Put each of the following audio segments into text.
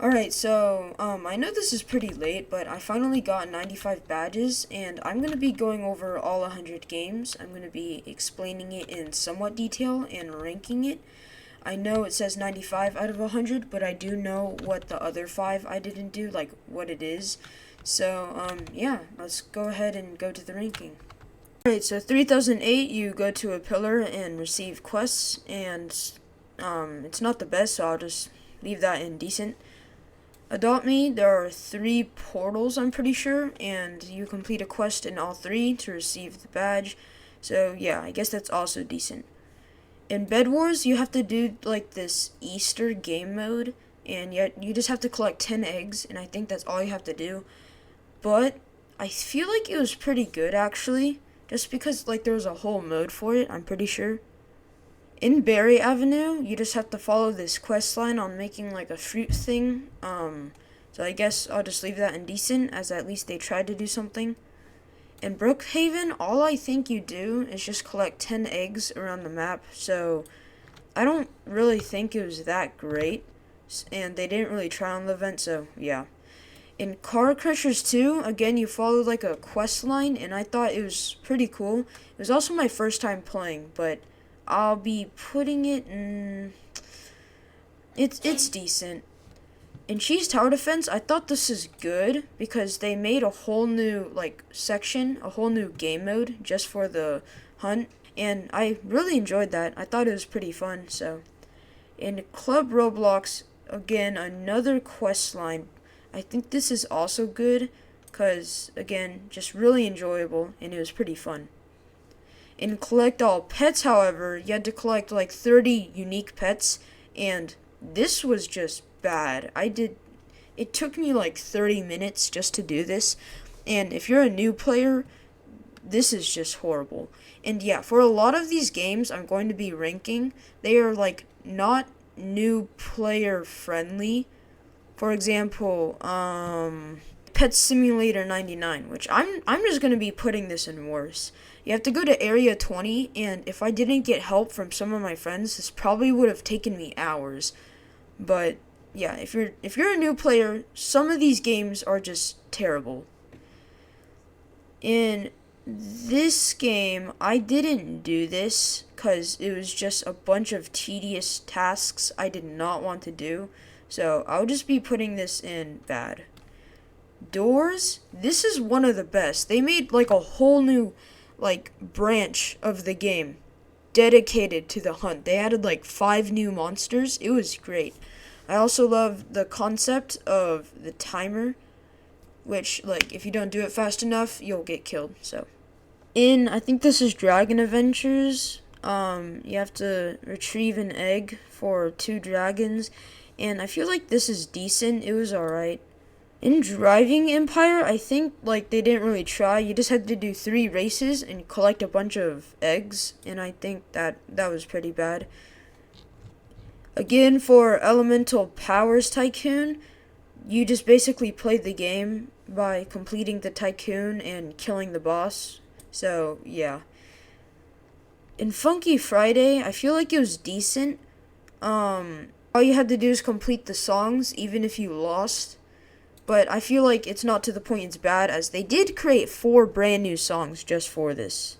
Alright, so, I know this is pretty late, but I finally got 95 badges, and I'm going to be going over all 100 games. I'm going to be explaining it in somewhat detail and ranking it. I know it says 95 out of 100, but I do know what the other 5 I didn't do, like, what it is. So, yeah, let's go ahead and go to the ranking. Alright, so 3008, you go to a pillar and receive quests, and, it's not the best, so I'll just leave that in decent. Adopt Me, there are 3 portals, I'm pretty sure, and you complete a quest in all 3 to receive the badge. So, yeah, I guess that's also decent. In Bed Wars, you have to do, like, this Easter game mode, and yet you just have to collect 10 eggs, and I think that's all you have to do. But I feel like it was pretty good, actually, just because, like, there was a whole mode for it, I'm pretty sure. In Berry Avenue, you just have to follow this quest line on making like a fruit thing. So I guess I'll just leave that indecent, as at least they tried to do something. In Brookhaven, all I think you do is just collect 10 eggs around the map, so I don't really think it was that great, and they didn't really try on the event, so yeah. In Car Crushers 2, again, you follow like a quest line, and I thought it was pretty cool. It was also my first time playing, but I'll be putting it in. It's decent. In Cheese Tower Defense, I thought this is good because they made a whole new like section, a whole new game mode just for the hunt, and I really enjoyed that. I thought it was pretty fun. So, in Club Roblox, again another quest line. I think this is also good because again, just really enjoyable and it was pretty fun. In Collect All Pets, however, you had to collect like 30 unique pets, and this was just bad. It took me like 30 minutes just to do this, and if you're a new player, this is just horrible. And yeah, for a lot of these games I'm going to be ranking, they are like not new player friendly. For example, Pet Simulator 99, which I'm just going to be putting this in worse. You have to go to Area 20, and if I didn't get help from some of my friends, this probably would have taken me hours. But yeah, if you're a new player, some of these games are just terrible. In this game, I didn't do this cuz it was just a bunch of tedious tasks I did not want to do. So, I'll just be putting this in bad. Doors, this is one of the best. They made like a whole new like branch of the game dedicated to the hunt. They added like 5 new monsters. It was great. I also love the concept of the timer, which like if you don't do it fast enough, you'll get killed. So, I think this is Dragon Adventures. You have to retrieve an egg for 2 dragons, and I feel like this is decent. It was alright. In Driving Empire, I think like they didn't really try. You just had to do 3 races and collect a bunch of eggs, and I think that was pretty bad. Again, for Elemental Powers Tycoon, you just basically played the game by completing the tycoon and killing the boss. So, yeah. In Funky Friday, I feel like it was decent. All you had to do is complete the songs, even if you lost. But I feel like it's not to the point it's bad, as they did create 4 brand new songs just for this.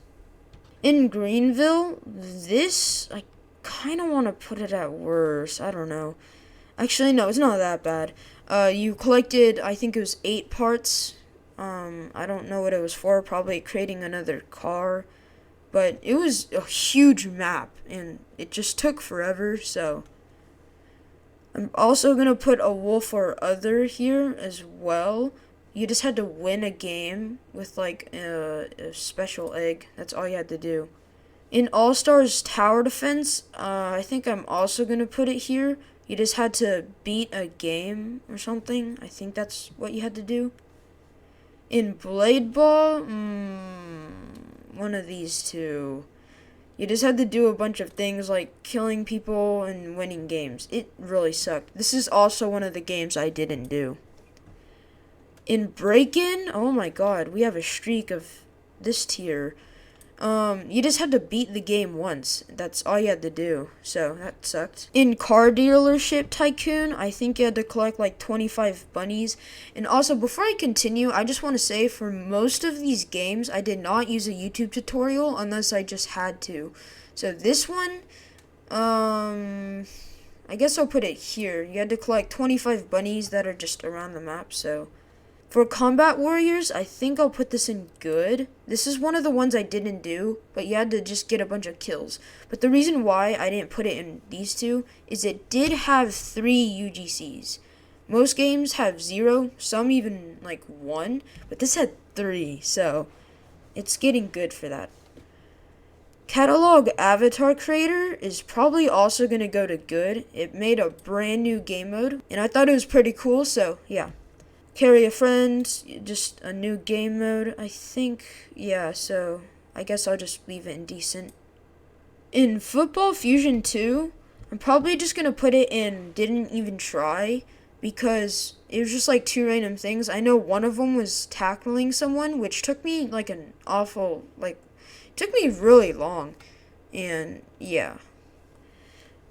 In Greenville, this, I kind of want to put it at worse. I don't know. Actually, no, it's not that bad. You collected, I think it was 8 parts. I don't know what it was for, probably creating another car. But it was a huge map, and it just took forever, so I'm also going to put a wolf or other here as well. You just had to win a game with like a special egg. That's all you had to do. In All Stars Tower Defense, I think I'm also going to put it here. You just had to beat a game or something. I think that's what you had to do. In Blade Ball, one of these two. You just had to do a bunch of things like killing people and winning games. It really sucked. This is also one of the games I didn't do. In Break-In, oh my god, we have a streak of this tier. You just had to beat the game once. That's all you had to do. So that sucked. In Car Dealership Tycoon, I think you had to collect like 25 bunnies. And also, before I continue, I just want to say for most of these games, I did not use a YouTube tutorial unless I just had to. So this one, I guess I'll put it here. You had to collect 25 bunnies that are just around the map, so. For Combat Warriors, I think I'll put this in good. This is one of the ones I didn't do, but you had to just get a bunch of kills. But the reason why I didn't put it in these two is it did have 3 UGCs. Most games have 0, some even like 1, but this had 3, so it's getting good for that. Catalog Avatar Creator is probably also going to go to good. It made a brand new game mode, and I thought it was pretty cool, so yeah. Carry a friend, just a new game mode, I think. Yeah, so I guess I'll just leave it in decent. In Football Fusion 2, I'm probably just going to put it in didn't even try, because it was just like 2 random things. I know one of them was tackling someone, which took me like an awful, took me really long. And yeah.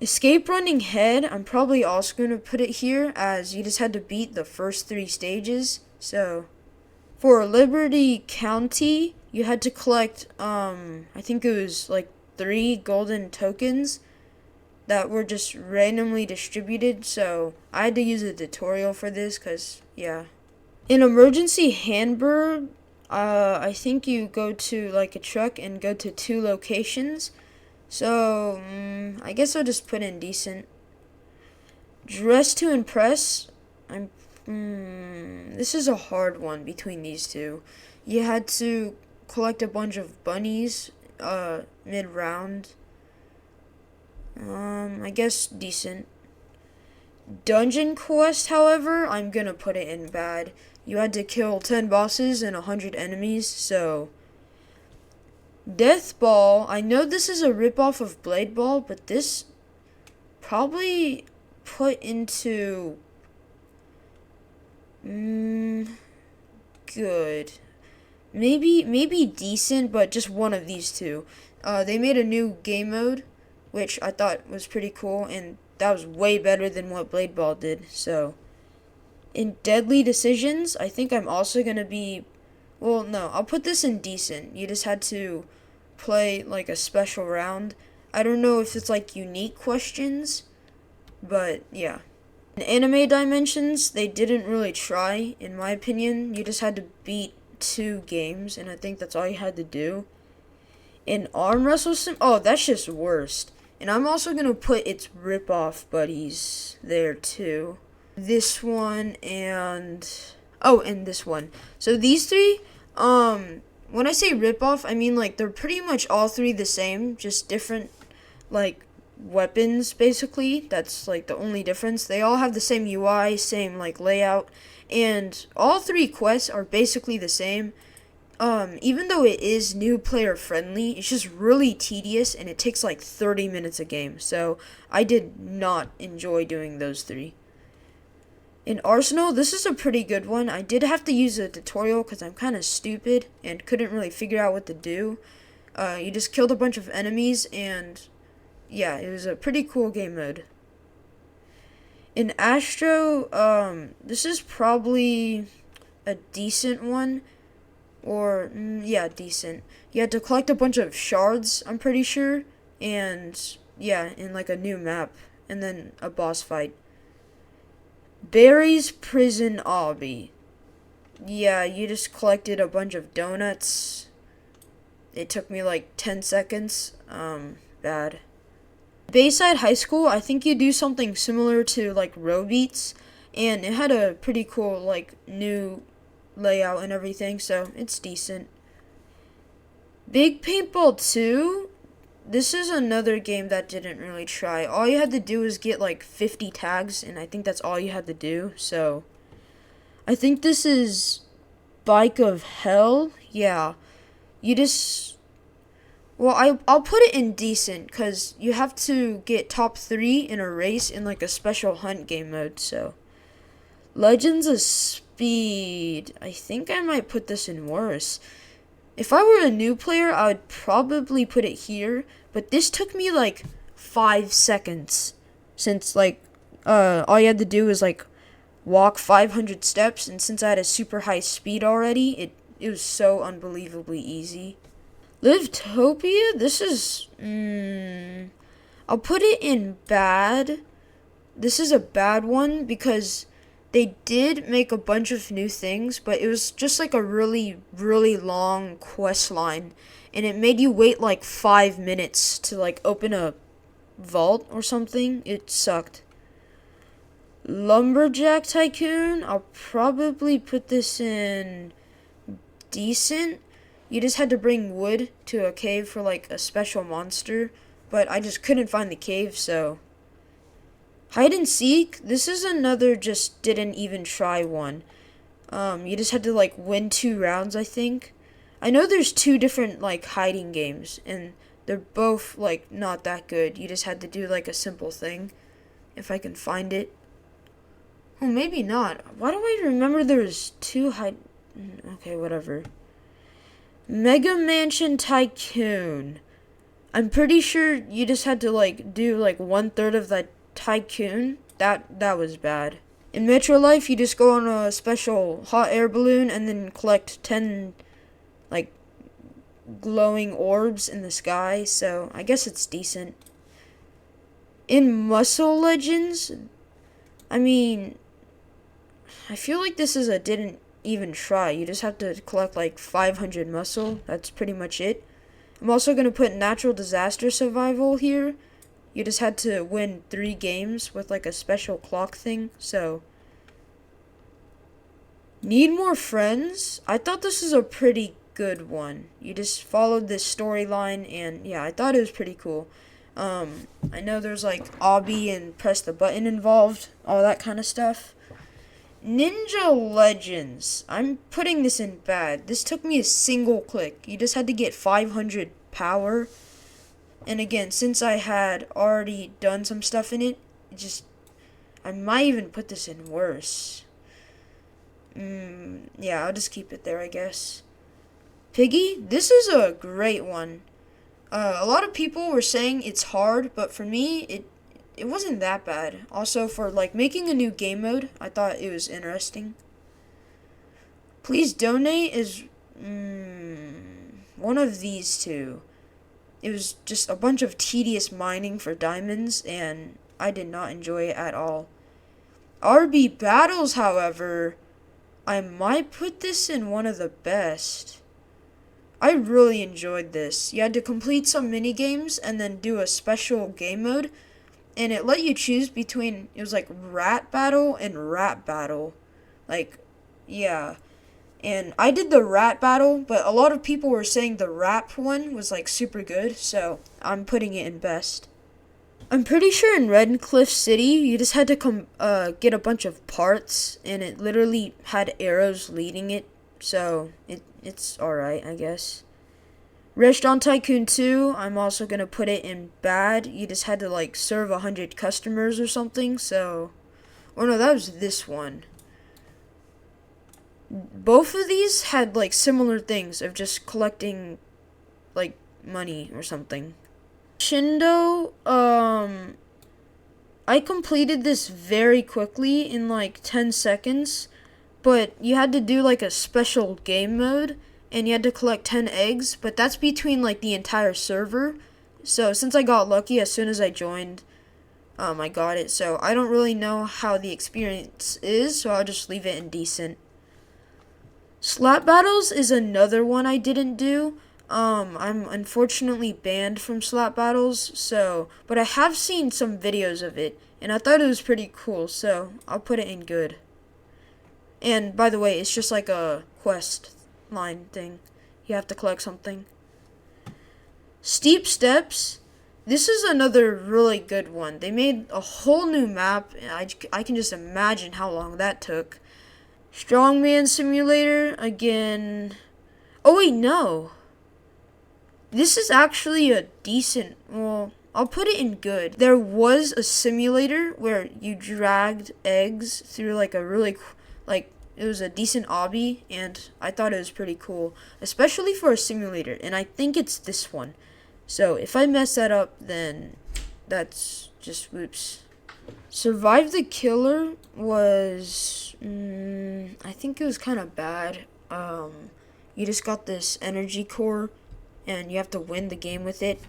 Escape Running Head, I'm probably also going to put it here, as you just had to beat the first 3 stages. So, for Liberty County, you had to collect, I think it was like 3 golden tokens that were just randomly distributed. So, I had to use a tutorial for this, because, yeah. In Emergency Hamburg, I think you go to like a truck and go to 2 locations. So, I guess I'll just put in decent. Dress to Impress, this is a hard one between these two. You had to collect a bunch of bunnies, mid-round. I guess decent. Dungeon Quest, however, I'm gonna put it in bad. You had to kill 10 bosses and 100 enemies, so. Death Ball, I know this is a ripoff of Blade Ball, but this probably put into good. Maybe decent, but just one of these two. They made a new game mode, which I thought was pretty cool, and that was way better than what Blade Ball did. So, in Deadly Decisions, I think I'm also gonna be. Well, no, I'll put this in decent. You just had to play like a special round. I don't know if it's like unique questions, but yeah. In Anime Dimensions, they didn't really try, in my opinion. You just had to beat 2 games, and I think that's all you had to do. In Arm Wrestle Sim, oh, that's just worst. And I'm also gonna put its ripoff buddies there too. This one and this one. So these 3, when I say ripoff, I mean like they're pretty much all 3 the same, just different like weapons basically. That's like the only difference. They all have the same UI, same like layout, and all 3 quests are basically the same. Even though it is new player friendly, it's just really tedious and it takes like 30 minutes a game. So I did not enjoy doing those 3. In Arsenal, this is a pretty good one. I did have to use a tutorial because I'm kind of stupid and couldn't really figure out what to do. You just killed a bunch of enemies, and yeah, it was a pretty cool game mode. In Astro, this is probably a decent one. Or, yeah, decent. You had to collect a bunch of shards, I'm pretty sure. And, yeah, in like a new map. And then a boss fight. Barry's Prison Obby. Yeah, you just collected a bunch of donuts. It took me like 10 seconds. Bad. Bayside High School, I think you do something similar to like Robeats. And it had a pretty cool like new layout and everything, so it's decent. Big Paintball 2, this is another game that didn't really try. All you had to do was get like 50 tags, and I think that's all you had to do. So I think this is Bike of Hell. Yeah, you just, well, I'll put it in decent because you have to get top 3 in a race in like a special hunt game mode. So Legends of Speed, I think I might put this in worse. If I were a new player, I would probably put it here, but this took me like 5 seconds, since like all you had to do was like walk 500 steps, and since I had a super high speed already, it was so unbelievably easy. Livetopia, this is I'll put it in bad. This is a bad one because they did make a bunch of new things, but it was just like a really, really long quest line, and it made you wait like 5 minutes to like open a vault or something. It sucked. Lumberjack Tycoon, I'll probably put this in decent. You just had to bring wood to a cave for like a special monster, but I just couldn't find the cave, so. Hide and seek, this is another just didn't even try one. You just had to like win 2 rounds, I think. I know there's 2 different like hiding games, and they're both like not that good. You just had to do like a simple thing, if I can find it. Oh, maybe not. Why do I remember there was 2 hide? Okay, whatever. Mega Mansion Tycoon. I'm pretty sure you just had to like do like 1/3 of that Tycoon. That was bad. In Metro Life, you just go on a special hot air balloon and then collect 10 like glowing orbs in the sky, so I guess it's decent. In Muscle Legends, I mean, I feel like this is a didn't even try. You just have to collect like 500 muscle. That's pretty much it. I'm also going to put Natural Disaster Survival here. You just had to win 3 games with like a special clock thing, so. Need More Friends? I thought this was a pretty good one. You just followed this storyline, and yeah, I thought it was pretty cool. I know there's like obby and press the button involved, all that kind of stuff. Ninja Legends. I'm putting this in bad. This took me a single click. You just had to get 500 power. And again, since I had already done some stuff in it, I might even put this in worse. Yeah, I'll just keep it there, I guess. Piggy, this is a great one. A lot of people were saying it's hard, but for me, it wasn't that bad. Also, for like making a new game mode, I thought it was interesting. Please Donate is one of these 2. It was just a bunch of tedious mining for diamonds, and I did not enjoy it at all. RB Battles, however, I might put this in one of the best. I really enjoyed this. You had to complete some mini games and then do a special game mode, and it let you choose between, it was like Rat Battle and Rap Battle. Like, yeah. And I did the Rat Battle, but a lot of people were saying the Rap one was like super good, so I'm putting it in best. I'm pretty sure in Redcliffe City, you just had to get a bunch of parts, and it literally had arrows leading it, so it's alright, I guess. Restaurant Tycoon 2, I'm also going to put it in bad. You just had to like serve 100 customers or something, so. Or no, that was this one. Both of these had like similar things of just collecting like money or something. Shindo, I completed this very quickly in like 10 seconds, but you had to do like a special game mode, and you had to collect 10 eggs, but that's between like the entire server. So since I got lucky as soon as I joined, I got it. So I don't really know how the experience is, so I'll just leave it in decent. Slap Battles is another one I didn't do. I'm unfortunately banned from Slap Battles, so, but I have seen some videos of it, and I thought it was pretty cool, so I'll put it in good. And by the way, it's just like a quest line thing. You have to collect something. Steep Steps. This is another really good one. They made a whole new map, and I can just imagine how long that took. Strongman Simulator, again. Oh wait, no. This is actually a decent, well, I'll put it in good. There was a simulator where you dragged eggs through like a really, like, It was a decent obby, and I thought it was pretty cool, especially for a simulator, and I think it's this one. So if I mess that up, then that's just whoops. Survive the Killer was, I think it was kind of bad. You just got this energy core, and you have to win the game with it.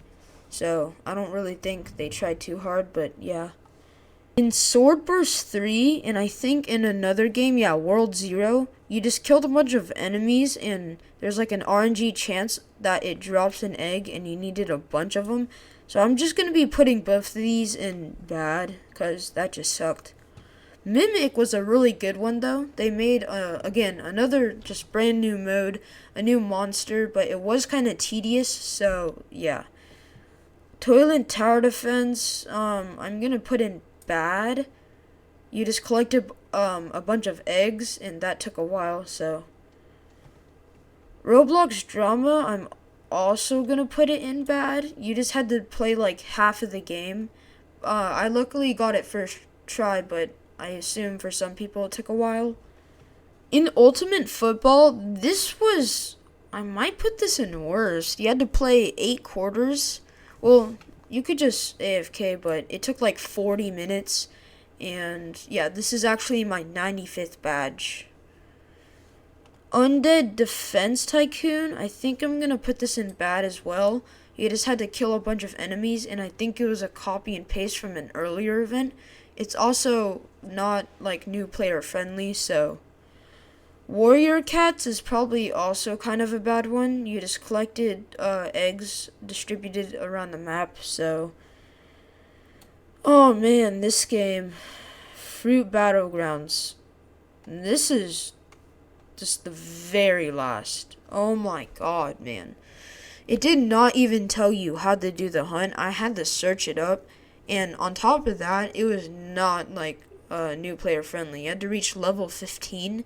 So I don't really think they tried too hard, but yeah. In Sword Burst 3, and I think in another game, yeah, World Zero, you just killed a bunch of enemies, and there's like an RNG chance that it drops an egg, and you needed a bunch of them. So I'm just going to be putting both of these in bad, because that just sucked. Mimic was a really good one, though. They made, again, another just brand new mode, a new monster, but it was kind of tedious, so yeah. Toilet Tower Defense, I'm going to put in bad. You just collected a bunch of eggs, and that took a while, so. Roblox Drama, I'm also gonna put it in bad. You just had to play like half of the game. I luckily got it first try, but I assume for some people it took a while. In Ultimate Football, I might put this in worst. You had to play 8 quarters. Well, you could just AFK, but it took like 40 minutes. And yeah, this is actually my 95th badge. Undead Defense Tycoon, I think I'm going to put this in bad as well. You just had to kill a bunch of enemies, and I think it was a copy and paste from an earlier event. It's also not like new player friendly, so. Warrior Cats is probably also kind of a bad one. You just collected eggs distributed around the map, so. Oh man, this game. Fruit Battlegrounds. This is just the very last. Oh my god, man. It did not even tell you how to do the hunt. I had to search it up. And on top of that, it was not like new player friendly. You had to reach level 15.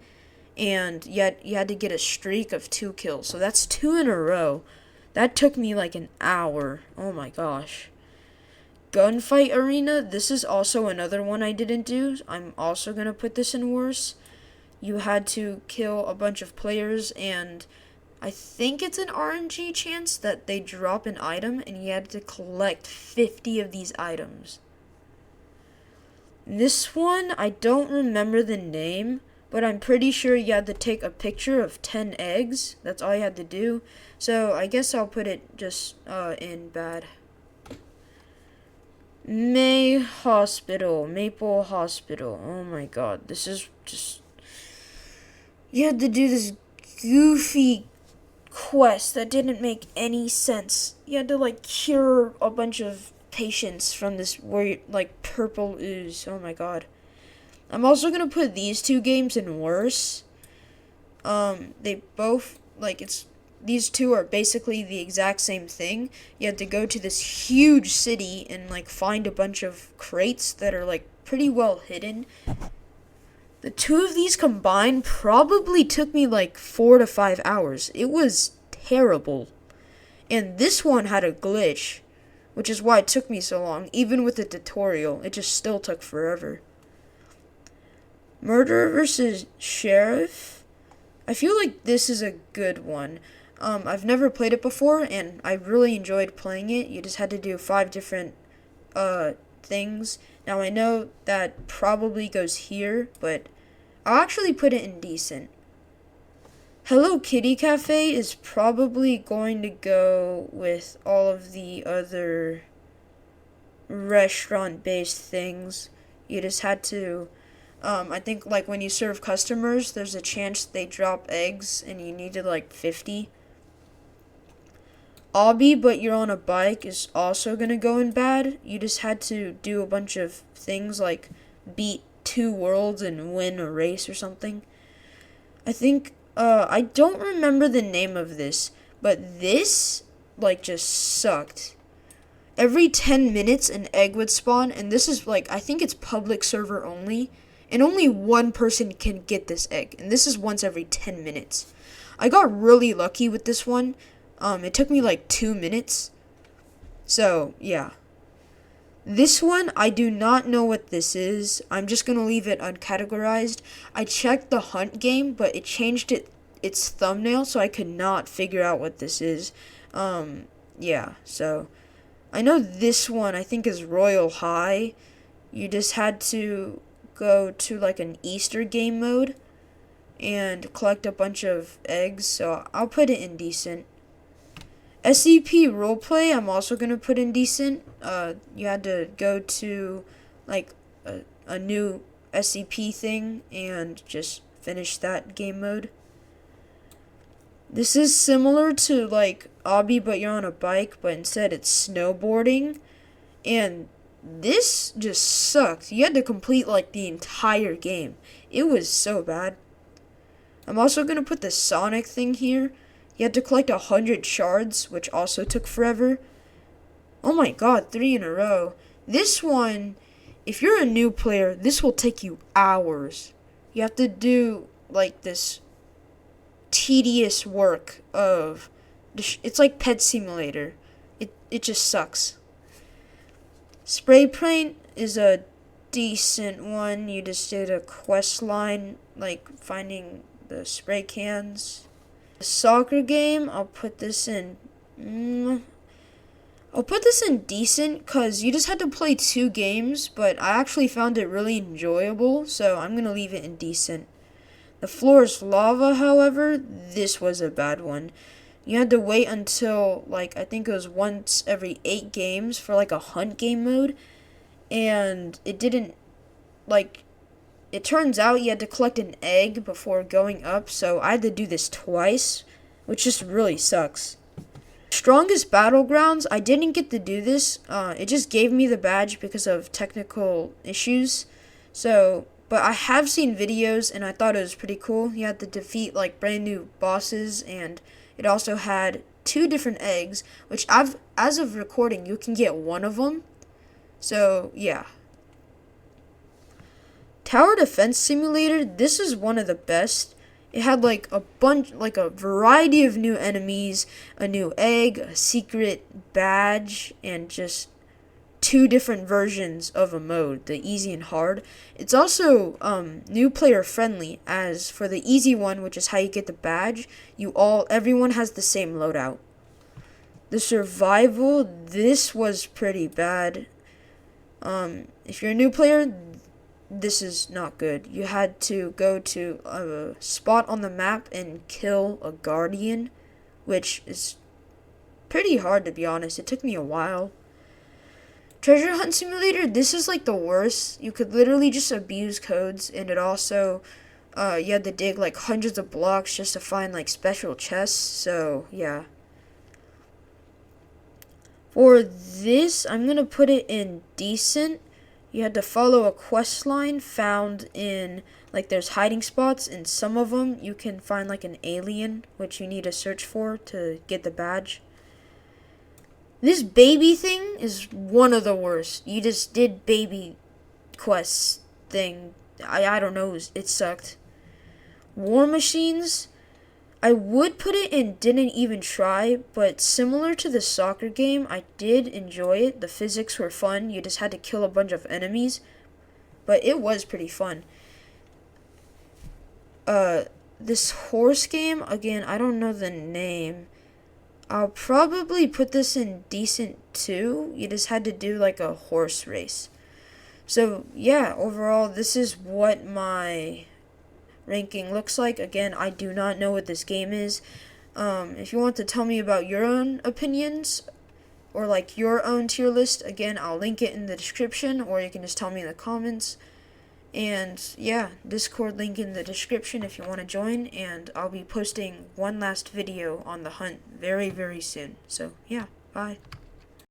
And yet you had to get a streak of 2 kills. So that's 2 in a row. That took me like an hour. Oh my gosh. Gunfight Arena. This is also another one I didn't do. I'm also going to put this in worse. You had to kill a bunch of players, and I think it's an RNG chance that they drop an item, and you had to collect 50 of these items. This one, I don't remember the name, but I'm pretty sure you had to take a picture of 10 eggs. That's all you had to do. So I guess I'll put it just in bad. Maple Hospital. Oh my god, this is just. You had to do this goofy quest that didn't make any sense. You had to like cure a bunch of patients from this weird like purple ooze. Oh my god. I'm also gonna put these 2 games in worse. They both these 2 are basically the exact same thing. You have to go to this huge city and like find a bunch of crates that are like pretty well hidden. The 2 of these combined probably took me like 4 to 5 hours. It was terrible. And this one had a glitch, which is why it took me so long. Even with the tutorial, it just still took forever. Murderer vs. Sheriff. I feel like this is a good one. I've never played it before, and I really enjoyed playing it. You just had to do 5 different things. Now I know that probably goes here, but I'll actually put it in decent. Hello Kitty Cafe is probably going to go with all of the other restaurant-based things. You just had to, I think like when you serve customers, there's a chance they drop eggs, and you needed like 50. Obby, but you're on a bike is also gonna go in bad. You just had to do a bunch of things like beat 2 worlds and win a race or something. I think, I don't remember the name of this, but this, like, just sucked. Every 10 minutes an egg would spawn, and this is, like, I think it's public server only, and only 1 person can get this egg, and this is once every 10 minutes. I got really lucky with this one. It took me, like, 2 minutes. So, yeah. This one, I do not know what this is. I'm just going to leave it uncategorized. I checked the hunt game, but it changed its thumbnail, so I could not figure out what this is. Yeah, so I know this one, I think, is Royal High. You just had to go to like an Easter game mode and collect a bunch of eggs, so I'll put it in decent. SCP roleplay, I'm also going to put in decent. You had to go to like a new SCP thing and just finish that game mode. This is similar to like Obby, but you're on a bike, but instead it's snowboarding. And this just sucked. You had to complete like the entire game. It was so bad. I'm also going to put the Sonic thing here. You had to collect 100 shards, which also took forever. Oh my god, 3 in a row. This one, if you're a new player, this will take you hours. You have to do like this tedious work of, it's like Pet Simulator. It just sucks. Spray paint is a decent one. You just did a quest line, like finding the spray cans. The soccer game, I'll put this in decent, because you just had to play 2 games, but I actually found it really enjoyable, so I'm going to leave it in decent. The floor is lava, however, this was a bad one. You had to wait until, like, I think it was once every 8 games for, like, a hunt game mode, and it didn't, like, it turns out you had to collect an egg before going up, so I had to do this twice, which just really sucks. Strongest Battlegrounds, I didn't get to do this. It just gave me the badge because of technical issues. So, but I have seen videos and I thought it was pretty cool. You had to defeat like brand new bosses, and it also had 2 different eggs, which as of recording, you can get 1 of them. So, yeah. Tower Defense Simulator, this is one of the best. It had like a variety of new enemies, a new egg, a secret badge, and just 2 different versions of a mode, the easy and hard. It's also new player friendly, as for the easy one, which is how you get the badge, everyone has the same loadout. The survival, this was pretty bad. If you're a new player, this is not good. You had to go to a spot on the map and kill a guardian, which is pretty hard, to be honest. It took me a while. Treasure Hunt Simulator, this is like the worst. You could literally just abuse codes, and it also, you had to dig like hundreds of blocks just to find like special chests, so yeah. For this, I'm going to put it in decent. You had to follow a quest line found in, like, there's hiding spots. In some of them, you can find, like, an alien, which you need to search for to get the badge. This baby thing is one of the worst. You just did baby quests thing. I don't know, it sucked. War Machines, I would put it in didn't even try, but similar to the soccer game, I did enjoy it. The physics were fun. You just had to kill a bunch of enemies, but it was pretty fun. This horse game, again, I don't know the name. I'll probably put this in decent too. You just had to do like a horse race. So yeah, overall, this is what my ranking looks like. Again, I do not know what this game is. If you want to tell me about your own opinions or like your own tier list, again, I'll link it in the description, or you can just tell me in the comments. And yeah, Discord link in the description if you want to join, and I'll be posting one last video on the hunt very, very soon. So yeah, bye.